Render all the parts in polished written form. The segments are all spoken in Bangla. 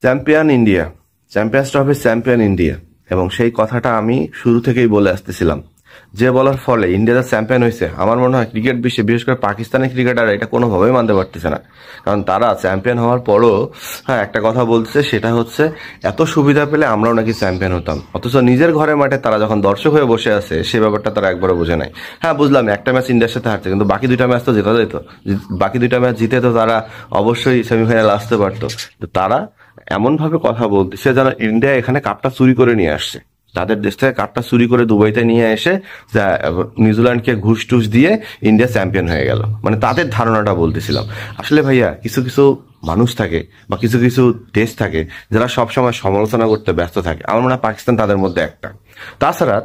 Champion India, champions trophy champion India. এবং সেই কথাটা আমি শুরু থেকেই বলে আসতেছিলাম, যে বলার ফলে ইন্ডিয়া যে চ্যাম্পিয়ন হয়েছে, আমার মনে হয় ক্রিকেট বিশ্বে বিশেষ করে পাকিস্তানের ক্রিকেটার এটা কোনোভাবেই মানতে পারতেছে না। কারণ তারা চ্যাম্পিয়ন হওয়ার পরও একটা কথা বলছে, সেটা হচ্ছে এত সুবিধা পেলে আমরাও নাকি চ্যাম্পিয়ন হতাম, অথচ নিজের ঘরের মাঠে তারা যখন দর্শক হয়ে বসে আছে সে ব্যাপারটা তারা একবারও বোঝে নাই। বুঝলাম একটা ম্যাচ ইন্ডিয়ার সাথে হারছে, কিন্তু বাকি দুইটা ম্যাচ তো জেতা যেত। বাকি দুইটা ম্যাচ জিতে তো তারা অবশ্যই সেমিফাইনাল আসতে পারতো। তো তারা এমন ভাবে কথা বলতেছে যেন ইন্ডিয়া এখানে কাপটা চুরি করে নিয়ে আসছে, তাদের দেশ থেকে কাপটা চুরি করে দুবাইতে নিয়ে এসে নিউজিল্যান্ডকে ঘুষ টুস দিয়ে ইন্ডিয়া চ্যাম্পিয়ন হয়ে গেল। মানে তাদের ধারণাটা বলতেছিলাম। আসলে ভাইয়া, কিছু কিছু মানুষ থাকে বা কিছু কিছু দেশ থাকে যারা সবসময় সমালোচনা করতে ব্যস্ত থাকে। আমার মনে হয় পাকিস্তান তাদের মধ্যে একটা। তাছাড়া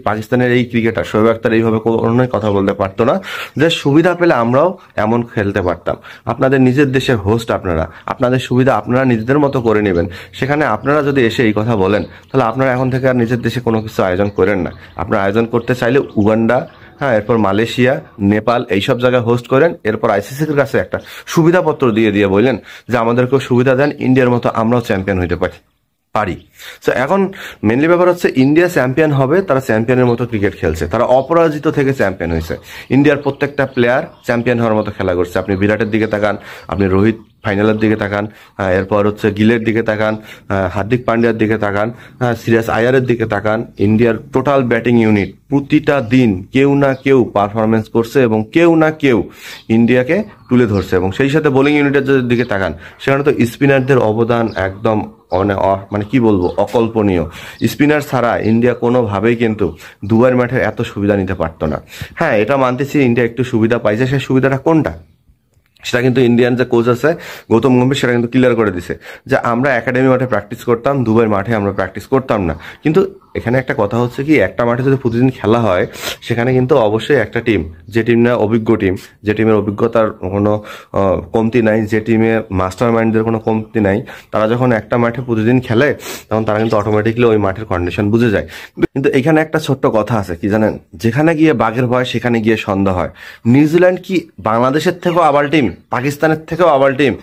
পাকিস্তানের এই ক্রিকেটার শোয়েব আখতার এইভাবে কোনোই কথা বলতে পারতো না যে সুবিধা পেলে আমরাও এমন খেলতে পারতাম। আপনাদের নিজের দেশের হোস্ট আপনারা, আপনাদের সুবিধা আপনারা নিজেদের মতো করে নেবেন। সেখানে আপনারা যদি এসে এই কথা বলেন, তাহলে আপনারা এখন থেকে আর নিজের দেশে কোনো কিছু আয়োজন করেন না। আপনারা আয়োজন করতে চাইলে উগান্ডা, এরপর মালয়েশিয়া, নেপাল এইসব জায়গায় হোস্ট করেন। এরপর আইসিসির কাছে একটা সুবিধাপত্র দিয়ে দিয়ে বললেন যে আমাদেরকেও সুবিধা দেন, ইন্ডিয়ার মতো আমরাও চ্যাম্পিয়ন হইতে পারি। তো এখন মেনলি ব্যাপার হচ্ছে ইন্ডিয়া চ্যাম্পিয়ন হবে, তারা চ্যাম্পিয়নের মতো ক্রিকেট খেলছে, তারা অপরাজিত থেকে চ্যাম্পিয়ন হয়েছে। ইন্ডিয়ার প্রত্যেকটা প্লেয়ার চ্যাম্পিয়ন হওয়ার মতো খেলা করছে। আপনি বিরাটের দিকে তাকান, আপনি রোহিত ফাইনালের দিকে তাকান, এরপর হচ্ছে গিলের দিকে তাকান, হার্দিক পান্ডিয়ার দিকে তাকান, শ্রেয়াস আয়ারের দিকে তাকান। ইন্ডিয়ার টোটাল ব্যাটিং ইউনিট প্রতিটা দিন কেউ না কেউ পারফরমেন্স করছে এবং কেউ না কেউ ইন্ডিয়াকে তুলে ধরছে। এবং সেই সাথে বোলিং ইউনিটের দিকে তাকান, সেখানে তো স্পিনারদের অবদান একদম মানে কি বলবো, অকল্পনীয়। স্পিনার ছাড়া ইন্ডিয়া কোনোভাবেই কিন্তু দুবাইয়ের মাঠে এত সুবিধা নিতে পারতো না। এটা মানতেছি ইন্ডিয়া একটু সুবিধা পাইছে, সেই সুবিধাটা কোনটা সেটা কিন্তু ইন্ডিয়ান যে কোচ আছে গৌতম গম্ভীর সেটা কিন্তু ক্লিয়ার করে দিছে যে আমরা একাডেমি মাঠে প্র্যাকটিস করতাম, দুবাইয়ের মাঠে আমরা প্র্যাকটিস করতাম না। কিন্তু এখানে একটা কথা হচ্ছে কি, একটা মাঠে যদি প্রতিদিন খেলা হয়, সেখানে কিন্তু অবশ্যই একটা টিম, যে টিম না অভিজ্ঞ টিম, যে টিমের অভিজ্ঞতার কোনো কমতি নাই, যে টিমে মাস্টার মাইন্ডদের কোনো কমতি নাই, তারা যখন একটা মাঠে প্রতিদিন খেলে তখন তারা কিন্তু অটোমেটিকলি ওই মাঠের কন্ডিশন বুঝে যায়। কিন্তু এখানে একটা ছোট্ট কথা আছে, কি জানেন, যেখানে গিয়ে বাঘের ভয় সেখানে গিয়ে সন্ধ্যা হয়। নিউজিল্যান্ড কি বাংলাদেশের থেকেও আবাল টিম, পাকিস্তানের থেকেও আবাল টিম?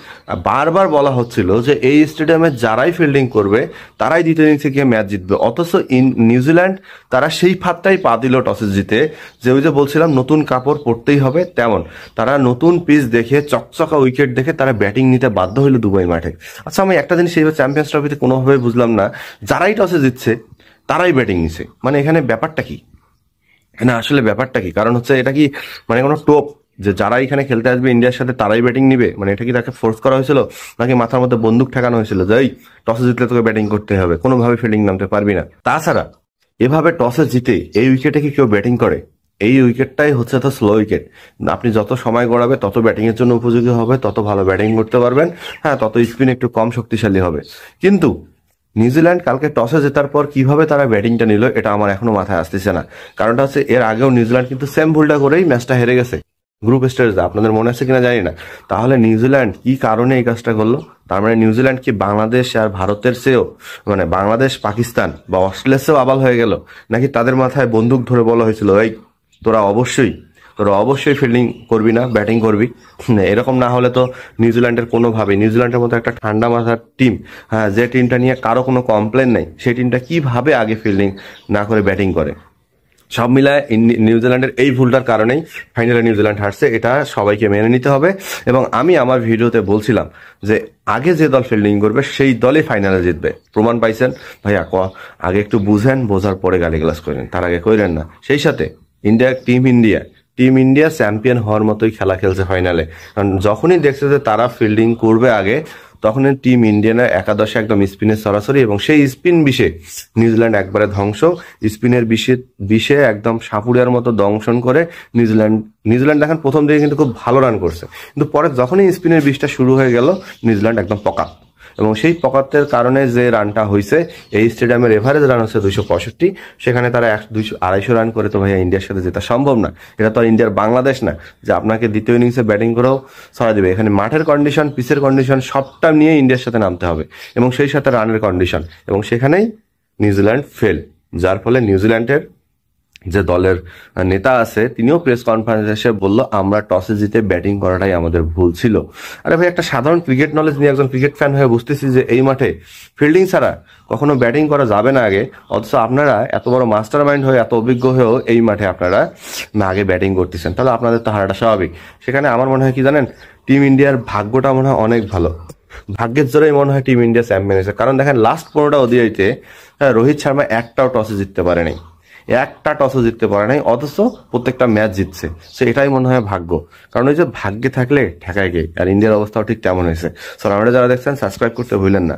বারবার বলা হচ্ছিল যে এই স্টেডিয়ামে যারাই ফিল্ডিং করবে তারাই দ্বিতীয় ইনিংসে গিয়ে ম্যাচ জিতবে, অথচ নিউজিল্যান্ড তারা সেই ফাঁদটাই পা দিল টসে জিতে। যে ওই যে বলছিলাম নতুন কাপড় পরতেই হবে, তেমন তারা নতুন পিচ দেখে, চকচকা উইকেট দেখে তারা ব্যাটিং নিতে বাধ্য হইলো দুবাই মাঠে। আচ্ছা, আমি একটা জিনিস এইভাবে চ্যাম্পিয়ন্স ট্রফিতে কোনোভাবে বুঝলাম না, যারাই টসে জিতছে তারাই ব্যাটিং নিছে। মানে এখানে ব্যাপারটা কি, না আসলে ব্যাপারটা কি? কারণ হচ্ছে এটা কি মানে কোনো টোপ যে যারা এখানে খেলতে আসবে ইন্ডিয়ার সাথে তারাই ব্যাটিং নিবে? মানে এটা কি তাকে ফোর্স করা হয়েছিল, নাকি মাথার মধ্যে বন্দুক ঠেকানো হয়েছিল যে এই টসে জিতলে তোকে ব্যাটিং করতে হবে, কোনোভাবে ফিল্ডিং নামতে পারবি না? তাছাড়া এভাবে টসে জিতে এই উইকেটে কি কেউ ব্যাটিং করে? এই উইকেটটাই হচ্ছে তো স্লো উইকেট। আপনি যত সময় গড়াবে তত ব্যাটিং এর জন্য উপযোগী হবে, তত ভালো ব্যাটিং করতে পারবেন, তত স্পিন একটু কম শক্তিশালী হবে। কিন্তু নিউজিল্যান্ড কালকে টসে জেতার পর কিভাবে তারা ব্যাটিংটা নিল এটা আমার এখনো মাথায় আসতেছে না। কারণটা হচ্ছে এর আগেও নিউজিল্যান্ড কিন্তু সেম ভুলটা করেই ম্যাচটা হেরে গেছে গ্রুপ স্টেজে, আপনাদের মনে আছে কিনা জানি না। তাহলে নিউজিল্যান্ড কি কারণে এই কাজটা করলো? তার মানে নিউজিল্যান্ড কি বাংলাদেশ আর ভারতের চেয়েও, মানে বাংলাদেশ, পাকিস্তান বা অস্ট্রেলিয়ার চেয়েও আবাল হয়ে গেল? নাকি তাদের মাথায় বন্দুক ধরে বলা হয়েছিল এই তোরা অবশ্যই ফিল্ডিং করবি না, ব্যাটিং করবি? এরকম না হলে তো নিউজিল্যান্ডের কোনোভাবে, নিউজিল্যান্ডের মতো একটা ঠান্ডা মাথার টিম, যে টিমটা নিয়ে কারো কোনো কমপ্লেন নেই, সেই টিমটা কিভাবে আগে ফিল্ডিং না করে ব্যাটিং করে? সব মিলায় নিউজিল্যান্ডের এই ভুলটার কারণেই ফাইনালে নিউজিল্যান্ড হারছে, এটা সবাইকে মেনে নিতে হবে। এবং আমি আমার ভিডিওতে বলছিলাম যে আগে যে দল ফিল্ডিং করবে সেই দলই ফাইনালে জিতবে। প্রমাণ পাইছেন ভাইয়া? আগে একটু বুঝেন, বোঝার পরে গালিগালাজ করেন, তার আগে কইরেন না। সেই সাথে টিম ইন্ডিয়া চ্যাম্পিয়ন হওয়ার মতোই খেলা খেলছে ফাইনালে। কারণ যখনই দেখছে যে তারা ফিল্ডিং করবে আগে, তখন টিম ইন্ডিয়ানের একাদশে একদম স্পিনের সরাসরি, এবং সেই স্পিন বিষে নিউজিল্যান্ড একবারে ধ্বংস। স্পিনের বিষে একদম সাপুড়িয়ার মতো দংশন করে নিউজিল্যান্ড দেখেন প্রথম দিকে কিন্তু খুব ভালো রান করছে, কিন্তু পরে যখনই স্পিনের বিষটা শুরু হয়ে গেল নিউজিল্যান্ড একদম পকা। এবং সেই পকাতের কারণে যে রানটা হয়েছে, এই স্টেডিয়ামের এভারেজ রান হচ্ছে 265, সেখানে তারা 200-250 রান করে তো ভাইয়া ইন্ডিয়ার সাথে জেতা সম্ভব না। এটা তো আর ইন্ডিয়ার বাংলাদেশ না যে আপনাকে দ্বিতীয় ইনিংসে ব্যাটিং করেও ছড়া দেবে। এখানে মাঠের কন্ডিশন, পিচের কন্ডিশন সবটা নিয়ে ইন্ডিয়ার সাথে নামতে হবে, এবং সেই সাথে রানের কন্ডিশন, এবং সেখানেই নিউজিল্যান্ড ফেল, যার ফলে নিউজিল্যান্ডের যে দলের নেতা আছে তিনিও প্রেস কনফারেন্সে এসে বলল আমরা টসে জিতে ব্যাটিং করাটাই আমাদের ভুল ছিল। আরে ভাই, একটা সাধারণ ক্রিকেট নলেজ নিয়ে একজন ক্রিকেট ফ্যান হয়ে বুঝতেছি যে এই মাঠে ফিল্ডিং ছাড়া কখনো ব্যাটিং করা যাবে না আগে, অথচ আপনারা এত বড় মাস্টার মাইন্ড হয়ে এত অভিজ্ঞ হয়েও এই মাঠে আপনারা আগে ব্যাটিং করতেছেন, তাহলে আপনাদের তো হারাটা স্বাভাবিক। সেখানে আমার মনে হয় কি জানেন, টিম ইন্ডিয়ার ভাগ্যটা মনে হয় অনেক ভালো, ভাগ্যের জোরেই মনে হয় টিম ইন্ডিয়া চ্যাম্পিয়ন হয়েছে। কারণ দেখেন লাস্ট 15টা ওডিআইতে রোহিত শর্মা একটাও টসে জিততে পারে নাই, একটা টসও জিততে পারে নাই, অথচ প্রত্যেকটা ম্যাচ জিতছে। সো এটাই মনে হয় ভাগ্য, কারণ ওই যে ভাগ্যে থাকলে ঠেকায় গে, আর ইন্ডিয়ার অবস্থাও ঠিক তেমন হয়েছে। সো আমরা যারা দেখছেন সাবস্ক্রাইব করতে ভুলেন না।